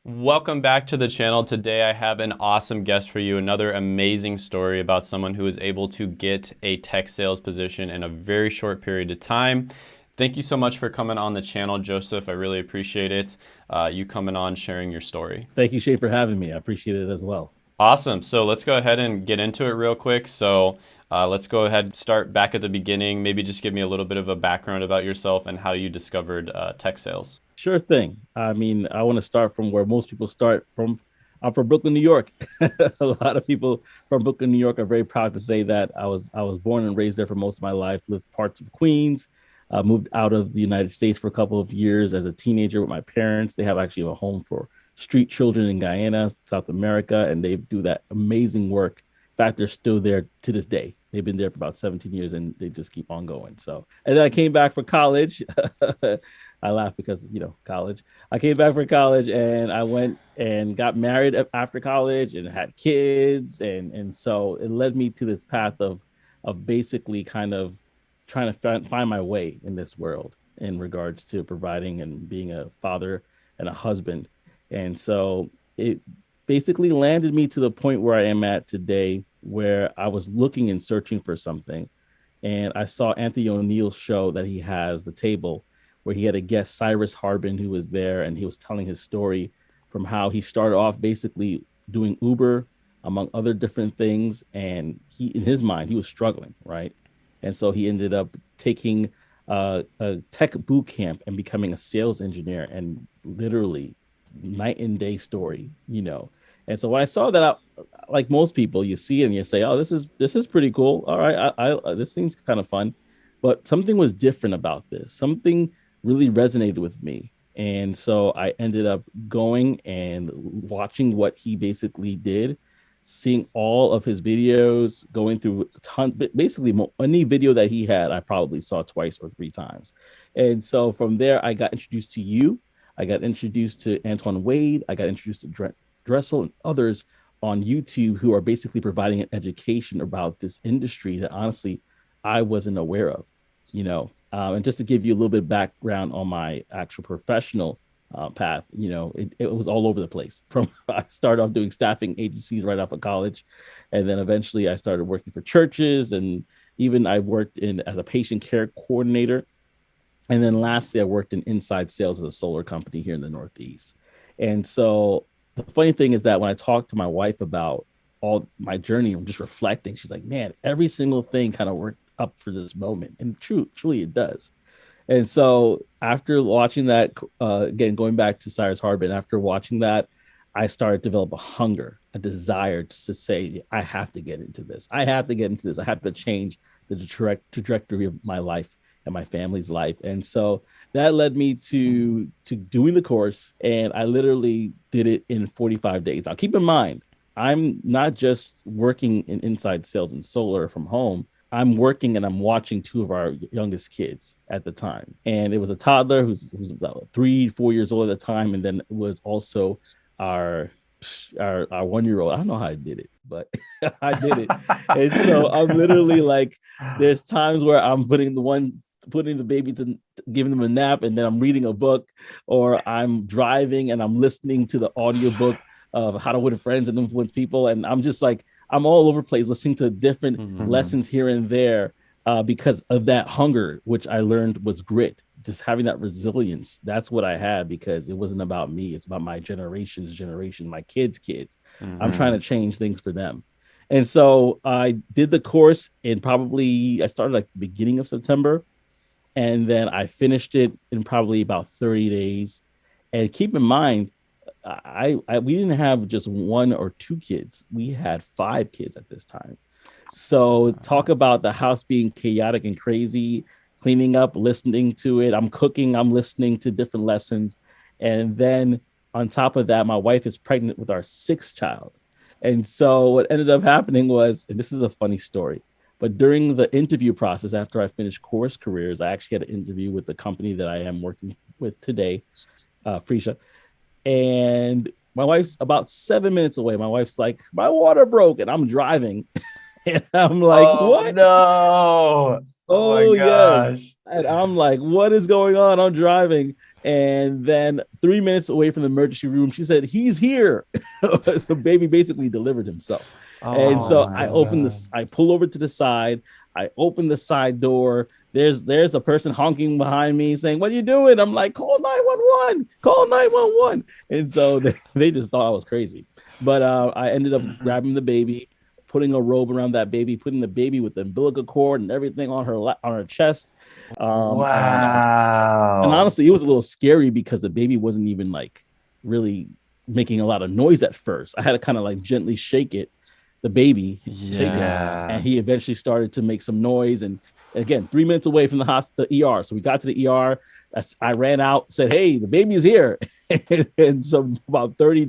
Welcome back to the channel. Today I have an awesome guest for you, another amazing story about someone who was able to get a tech sales position in a very short period of time. Thank you so much for coming on the channel, Joseph. I really appreciate it. You coming on, sharing your story. Thank you, Shane, for having me. I appreciate it as well. Awesome. So let's go ahead and get into it real quick. Let's go ahead and start back at the beginning. Maybe just give me a little bit of a background about yourself and how you discovered tech sales. Sure thing. I mean, I want to start from where most people start from. I'm from Brooklyn, New York. A lot of people from Brooklyn, New York are very proud to say that I was born and raised there for most of my life, lived parts of Queens, moved out of the United States for a couple of years as a teenager with my parents. They have actually a home for street children in Guyana, South America, and they do that amazing work. In fact, they're still there to this day. They've been there for about 17 years and they just keep on going. So, and then I came back for college. I laugh because, college. I came back for college and I went and got married after college and had kids. And so it led me to this path of basically kind of trying to find my way in this world in regards to providing and being a father and a husband. And so it basically landed me to the point where I am at today, where I was looking and searching for something. And I saw Anthony O'Neill's show that he has, The Table, where he had a guest, Cyrus Harbin, who was there, and he was telling his story from how he started off basically doing Uber, among other different things. And he, in his mind, he was struggling, right? And so he ended up taking a tech boot camp and becoming a sales engineer, and literally night and day story. And so when I saw that, like most people, you see it and you say, "Oh, this is pretty cool. All right, I this seems kind of fun," but something was different about this. Something really resonated with me, and so I ended up going and watching what he basically did, seeing all of his videos, going through a ton, basically any video that he had, I probably saw twice or three times. And so from there, I got introduced to you. I got introduced to Antoine Wade. I got introduced to Dressel and others on YouTube who are basically providing an education about this industry that honestly I wasn't aware of, and just to give you a little bit of background on my actual professional path, it was all over the place. From I started off doing staffing agencies right off of college, and then eventually I started working for churches, and even I worked in as a patient care coordinator. And then lastly, I worked in inside sales at a solar company here in the Northeast. And so the funny thing is that when I talked to my wife about all my journey, I'm just reflecting. She's like, "Man, every single thing kind of worked up for this moment," and truly, it does. And so after watching that, again, going back to Cyrus Harbin, after watching that, I started to develop a hunger, a desire to say, I have to get into this. I have to get into this. I have to change the trajectory of my life and my family's life. And so that led me to doing the course. And I literally did it in 45 days. Now, keep in mind, I'm not just working in inside sales and solar from home. I'm working and I'm watching two of our youngest kids at the time. And it was a toddler who's about 3-4 years old at the time. And then it was also our 1-year-old. I don't know how I did it, but I did it. And so I'm literally like, there's times where I'm putting the baby to giving them a nap, and then I'm reading a book, or I'm driving and I'm listening to the audiobook of How to Win Friends and Influence People. And I'm just like, I'm all over the place listening to different lessons here and there because of that hunger, which I learned was grit, just having that resilience. That's what I had, because it wasn't about me. It's about my generation's generation, my kids. I'm trying to change things for them. And so I did the course I started like the beginning of September, and then I finished it in probably about 30 days. And keep in mind, we didn't have just one or two kids. We had 5 kids at this time. So talk about the house being chaotic and crazy, cleaning up, listening to it. I'm cooking, I'm listening to different lessons. And then on top of that, my wife is pregnant with our 6th child. And so what ended up happening was, and this is a funny story, but during the interview process, after I finished Course Careers, I actually had an interview with the company that I am working with today, Freesia. And my wife's about 7 minutes away. My wife's like, "My water broke," and I'm driving. And I'm like, Oh "What?" no. Oh my Oh, yes. gosh. And I'm like, "What is going on?" I'm driving. And then 3 minutes away from the emergency room, she said, "He's here." The baby basically delivered himself. And Oh so my I opened God. this, I pull over to the side, I open the side door. There's a person honking behind me saying, "What are you doing?" I'm like, "Call 911, call 911." And so they just thought I was crazy. But I ended up grabbing the baby, putting a robe around that baby, putting the baby with the umbilical cord and everything on her chest. And Wow. honestly, it was a little scary because the baby wasn't even like really making a lot of noise at first. I had to kind of like gently shake it, the baby, shake him, and Yeah. he eventually started to make some noise. And again, 3 minutes away from the hospital, the ER. So we got to the ER. I ran out, said, "Hey, the baby's here." And so about 30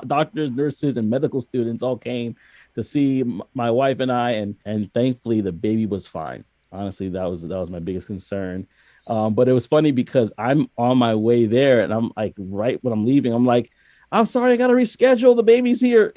doctors, nurses, and medical students all came to see my wife and I, and thankfully the baby was fine. Honestly, that was my biggest concern. But it was funny because I'm on my way there, and I'm like, right when I'm leaving, I'm like, "I'm sorry, I got to reschedule. The baby's here."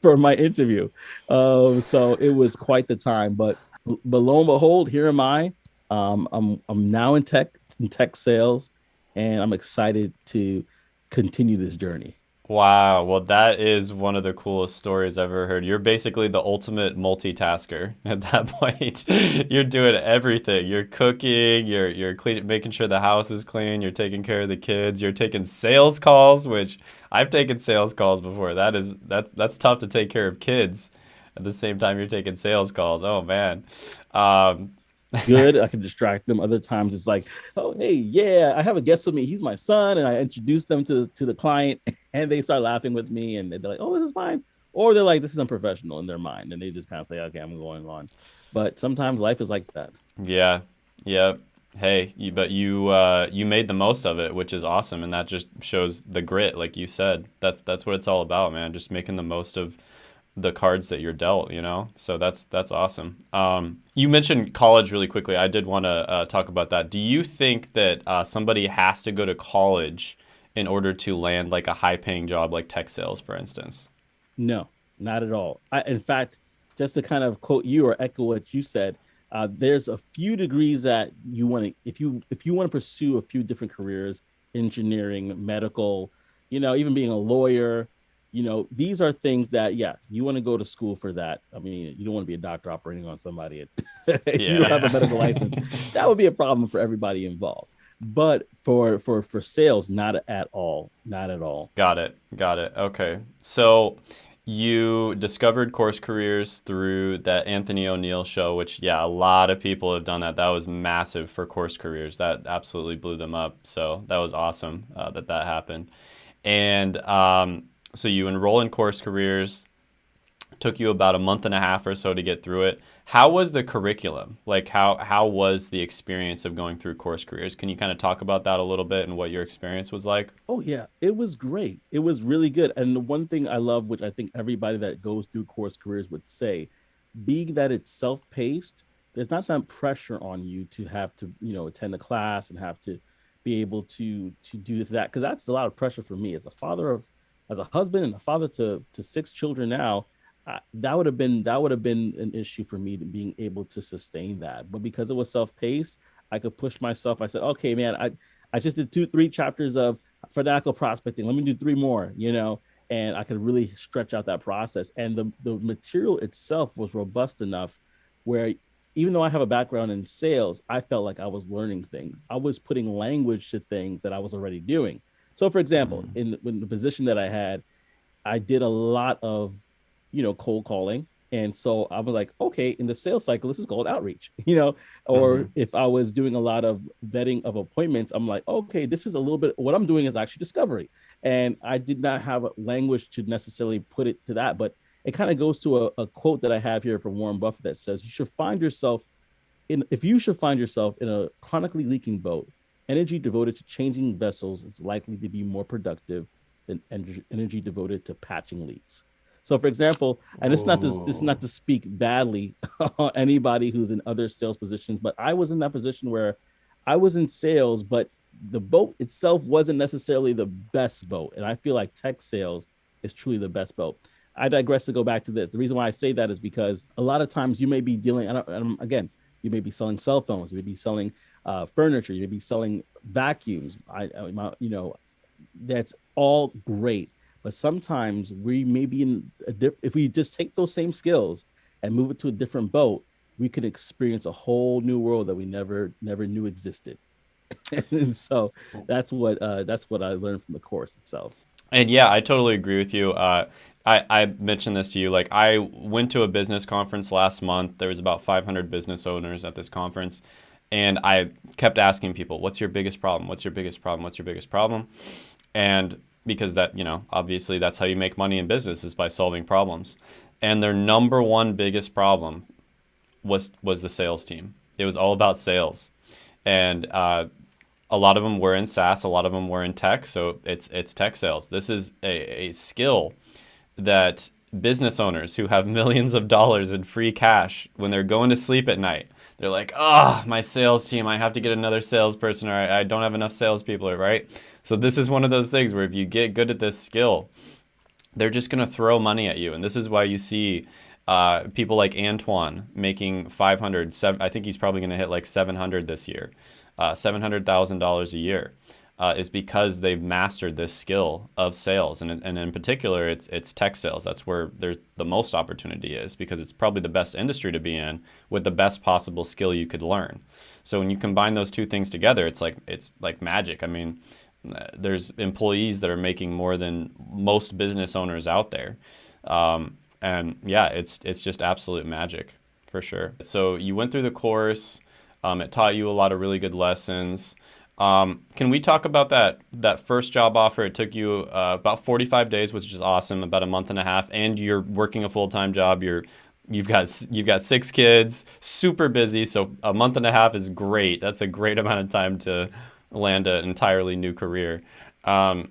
For my interview. So it was quite the time. But lo and behold, here am I. I'm now in tech sales, and I'm excited to continue this journey. Wow. Well, that is one of the coolest stories I've ever heard. You're basically the ultimate multitasker at that point. You're doing everything. You're cooking, you're clean, making sure the house is clean, you're taking care of the kids, you're taking sales calls, which I've taken sales calls before. That's tough to take care of kids at the same time you're taking sales calls. Oh man. Um, Good. I can distract them. Other times it's like, "Oh, hey, yeah, I have a guest with me. He's my son," and I introduce them to the client, and they start laughing with me, and they're like, "Oh, this is fine," or they're like, "This is unprofessional" in their mind, and they just kind of say, "Okay, I'm going on." But sometimes life is like that. yeah. Yeah. Hey, but you made the most of it, which is awesome, and that just shows the grit, like you said. That's what it's all about, man. Just making the most of the cards that you're dealt, you know? So that's awesome. You mentioned college really quickly. I did want to talk about that. Do you think that somebody has to go to college in order to land like a high paying job like tech sales, for instance? No, not at all. In fact, just to kind of quote you or echo what you said, there's a few degrees that you want to, if you want to pursue a few different careers, engineering, medical, even being a lawyer, these are things that, yeah, you want to go to school for that. I mean, you don't want to be a doctor operating on somebody if you don't have a medical license. Yeah. That would be a problem for everybody involved. But for sales, not at all, not at all. Got it. Got it. Okay. So you discovered course careers through that Anthony O'Neill show, which, yeah, a lot of people have done that. That was massive for course careers. That absolutely blew them up. So that was awesome that happened. And so you enroll in course careers. Took you about a month and a half or so to get through it. How was the curriculum? Like how was the experience of going through course careers? Can you kind of talk about that a little bit and what your experience was like? Oh yeah, it was great. It was really good. And the one thing I love, which I think everybody that goes through course careers would say, being that it's self-paced, there's not that pressure on you to have to, attend a class and have to be able to do this, that, because that's a lot of pressure for me as a father of, as a husband and a father to six children now. That would have been an issue for me to being able to sustain that. But because it was self-paced, I could push myself. I said, okay, man, I just did 2-3 chapters of fanatical prospecting. Let me do three more, and I could really stretch out that process. And the material itself was robust enough where even though I have a background in sales, I felt like I was learning things. I was putting language to things that I was already doing. So, for example, Mm. in the position that I had, I did a lot of, cold calling. And so I was like, okay, in the sales cycle, this is called outreach, or Mhm. if I was doing a lot of vetting of appointments, I'm like, okay, this is a little bit, what I'm doing is actually discovery. And I did not have a language to necessarily put it to that, but it kind of goes to a quote that I have here from Warren Buffett that says, if you should find yourself in a chronically leaking boat, energy devoted to changing vessels is likely to be more productive than energy devoted to patching leaks. So, for example, and this is not Ooh. to speak badly on anybody who's in other sales positions, but I was in that position where I was in sales, but the boat itself wasn't necessarily the best boat, and I feel like tech sales is truly the best boat. I digress to go back to this. The reason why I say that is because a lot of times you may be dealing, again, you may be selling cell phones, you may be selling furniture. You'd be selling vacuums. That's all great. But sometimes we may be if we just take those same skills and move it to a different boat, we could experience a whole new world that we never knew existed. And so that's what I learned from the course itself. And yeah, I totally agree with you. I mentioned this to you. Like, I went to a business conference last month. There was about 500 business owners at this conference. And I kept asking people, what's your biggest problem? What's your biggest problem? What's your biggest problem? And because that, obviously that's how you make money in business, is by solving problems. And their number one biggest problem was the sales team. It was all about sales. And a lot of them were in SaaS, a lot of them were in tech, so it's tech sales. This is a skill that business owners who have millions of dollars in free cash, when they're going to sleep at night, they're like, oh, my sales team, I have to get another salesperson, or I don't have enough salespeople, right? So this is one of those things where if you get good at this skill, they're just going to throw money at you. And this is why you see people like Antoine making 500, I think he's probably going to hit like 700 this year, $700,000 a year, is because they've mastered this skill of sales. And in particular, it's tech sales. That's where there's the most opportunity is, because it's probably the best industry to be in with the best possible skill you could learn. So when you combine those two things together, it's like magic. I mean, there's employees that are making more than most business owners out there. And yeah, it's just absolute magic for sure. So you went through the course. It taught you a lot of really good lessons. Can we talk about that first job offer? It took you about 45 days, which is awesome, about a month and a half, and you're working a full-time job. You've got 6 kids, super busy. So a month and a half is great. That's a great amount of time to land an entirely new career. How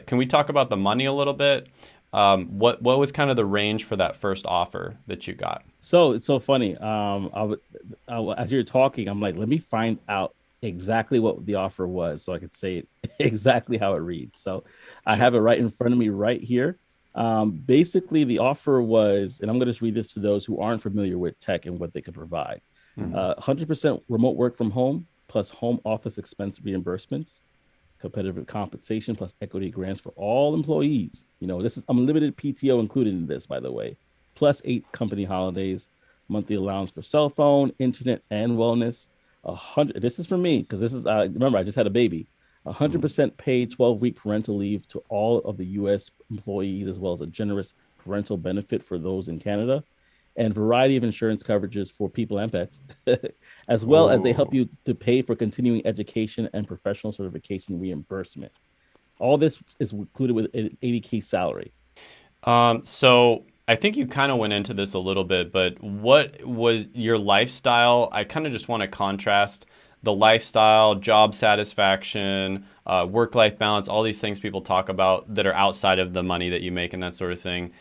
can we talk about the money a little bit? What was kind of the range for that first offer that you got? So it's so funny. As you're talking, I'm like, let me find out exactly what the offer was so I could say it exactly how it reads. So I have it right in front of me right here. Basically, the offer was, and I'm going to just read this to those who aren't familiar with tech and what they could provide. 100% remote work from home plus home office expense reimbursements, competitive compensation plus equity grants for all employees. This is unlimited PTO included in this, by the way, plus 8 company holidays, monthly allowance for cell phone, internet, and wellness. 100. This is for me because this is remember I just had a baby. 100% paid 12-week parental leave to all of the U.S. employees, as well as a generous parental benefit for those in Canada, and variety of insurance coverages for people and pets, as well as they help you to pay for continuing education and professional certification reimbursement. All this is included with an 80K salary. So I think you kind of went into this a little bit, but what was your lifestyle? I kind of just want to contrast the lifestyle, job satisfaction, work-life balance, all these things people talk about that are outside of the money that you make and that sort of thing.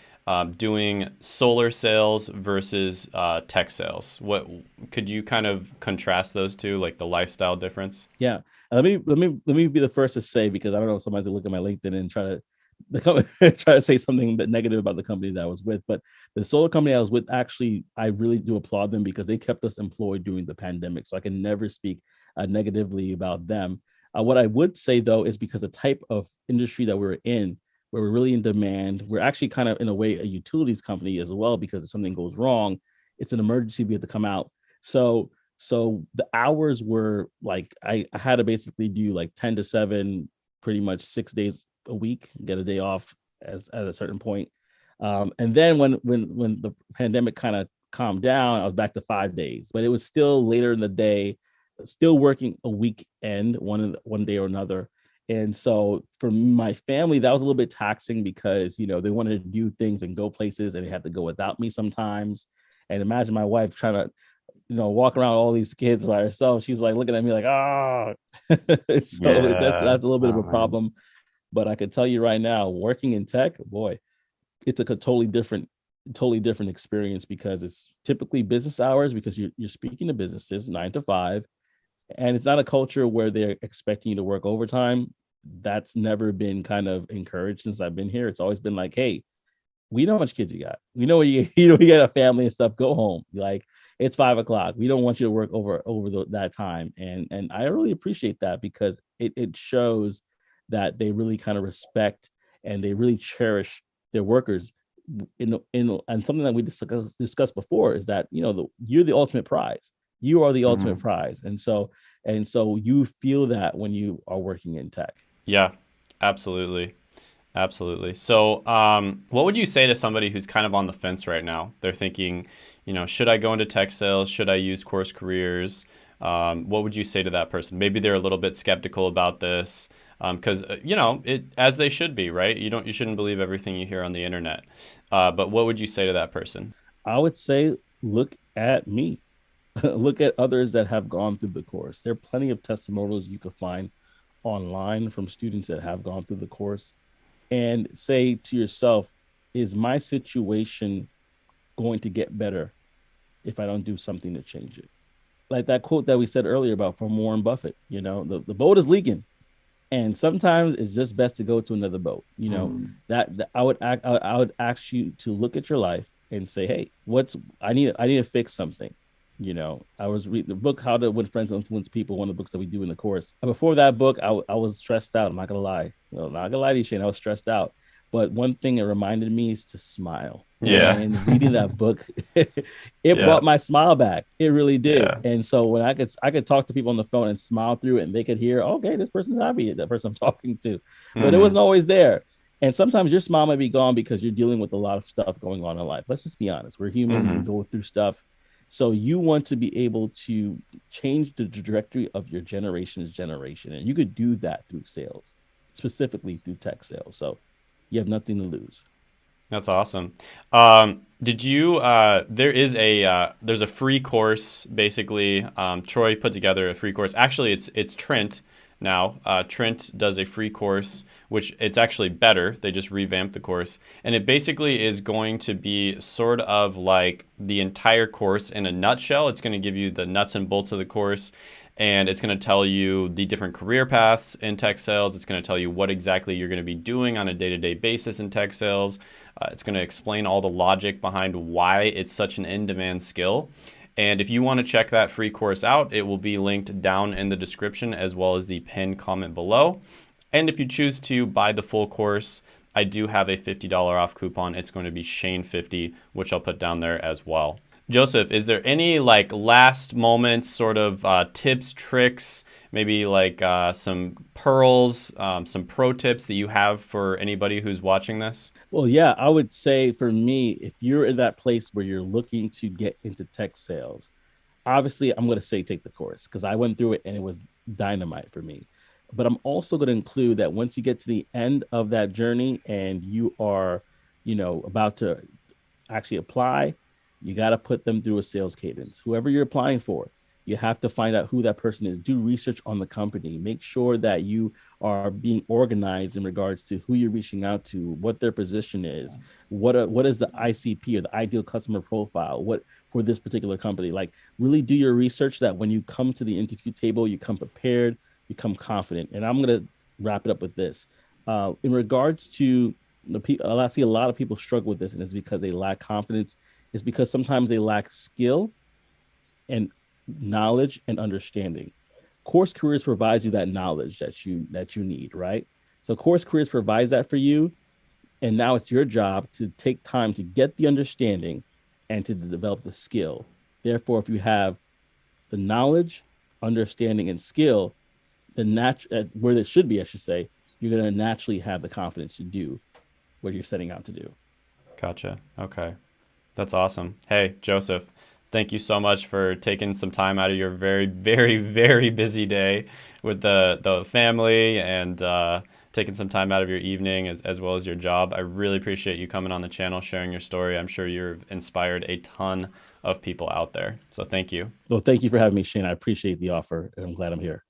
Doing solar sales versus tech sales. What could you kind of contrast those two, like the lifestyle difference? Yeah, let me be the first to say, because I don't know, somebody's gonna look at my LinkedIn and try to say something negative about the company that I was with. But the solar company I was with, actually, I really do applaud them because they kept us employed during the pandemic. So I can never speak negatively about them. What I would say though is because the type of industry that we're in, where we're really in demand, we're actually kind of in a way a utilities company as well, because if something goes wrong, it's an emergency, we have to come out. So the hours were like, I had to basically do like 10 to 7, pretty much 6 days a week, get a day off at a certain point. And then when the pandemic kind of calmed down, I was back to 5 days, but it was still later in the day, still working a weekend, one day or another. And so for my family, that was a little bit taxing because, they wanted to do things and go places and they had to go without me sometimes. And imagine my wife trying to, walk around all these kids by herself. She's like looking at me like, so that's a little bit of a problem. But I could tell you right now, working in tech, boy, it's a totally different experience, because it's typically business hours, because you're speaking to businesses 9 to 5. And it's not a culture where they're expecting you to work overtime. That's never been kind of encouraged since I've been here. It's always been like, hey, we know how much kids you got. We know you know you got a family and stuff. Go home. Like it's 5 o'clock. We don't want you to work that time. And I really appreciate that because it shows that they really kind of respect and they really cherish their workers. In and something that we discussed before is that you're the ultimate prize. You are the ultimate Mhm. prize, and so you feel that when you are working in tech. Yeah, absolutely. Absolutely. So, what would you say to somebody who's kind of on the fence right now? They're thinking, should I go into tech sales? Should I use course careers? What would you say to that person? Maybe they're a little bit skeptical about this because it as they should be, right? You shouldn't believe everything you hear on the internet. But what would you say to that person? I would say, look at me. Look at others that have gone through the course. There are plenty of testimonials you could find online from students that have gone through the course, and say to yourself, is my situation going to get better if I don't do something to change it? Like that quote that we said earlier about from Warren Buffett, the boat is leaking, and sometimes it's just best to go to another boat. Mm. That I would ask you to look at your life and say, hey, I need to fix something. I was reading the book How to Win Friends and Influence People, one of the books that we do in the course. And before that book, I was stressed out. I'm not gonna lie. Well, not gonna lie to you, Shane. I was stressed out. But one thing it reminded me is to smile. Yeah. And reading that book, it Yeah. brought my smile back. It really did. Yeah. And so when I could talk to people on the phone and smile through it, and they could hear, okay, this person's happy, that person I'm talking to, but it wasn't Hmm. always there. And sometimes your smile might be gone because you're dealing with a lot of stuff going on in life. Let's just be honest. We're humans. We Hmm. go through stuff. So you want to be able to change the trajectory of your generation's generation, and you could do that through sales, specifically through tech sales. So you have nothing to lose. That's awesome. Did you? There's a free course basically. Troy put together a free course. Actually, it's Trent now. Trent does a free course, which it's actually better. They just revamped the course, and it basically is going to be sort of like the entire course in a nutshell. It's going to give you the nuts and bolts of the course. And it's going to tell you the different career paths in tech sales. It's going to tell you what exactly you're going to be doing on a day-to-day basis in tech sales. It's going to explain all the logic behind why it's such an in-demand skill. And if you want to check that free course out, it will be linked down in the description as well as the pinned comment below. And if you choose to buy the full course, I do have a $50 off coupon. It's going to be Shane50, which I'll put down there as well. Joseph, is there any like last moments sort of tips, tricks, maybe like some pearls, some pro tips that you have for anybody who's watching this? Well, yeah, I would say for me, if you're in that place where you're looking to get into tech sales, obviously I'm going to say take the course because I went through it and it was dynamite for me. But I'm also going to include that once you get to the end of that journey and you are, about to actually apply, you got to put them through a sales cadence. Whoever you're applying for, you have to find out who that person is. Do research on the company. Make sure that you are being organized in regards to who you're reaching out to, what their position is, what is the ICP or the ideal customer profile, what for this particular company. Like really do your research that when you come to the interview table, you come prepared, you come confident. And I'm gonna wrap it up with this. In regards to the people, I see a lot of people struggle with this, and it's because they lack confidence. It's because sometimes they lack skill and knowledge and understanding. Course Careers provides you that knowledge that you need, right? So Course Careers provides that for you, and now it's your job to take time to get the understanding and to develop the skill. Therefore, if you have the knowledge, understanding, and skill, where it should be, I should say, you're going to naturally have the confidence to do what you're setting out to do. Gotcha. Okay. That's awesome. Hey, Joseph, thank you so much for taking some time out of your very, very, very busy day with the family and taking some time out of your evening as well as your job. I really appreciate you coming on the channel, sharing your story. I'm sure you've inspired a ton of people out there. So thank you. Well, thank you for having me, Shane. I appreciate the offer, and I'm glad I'm here.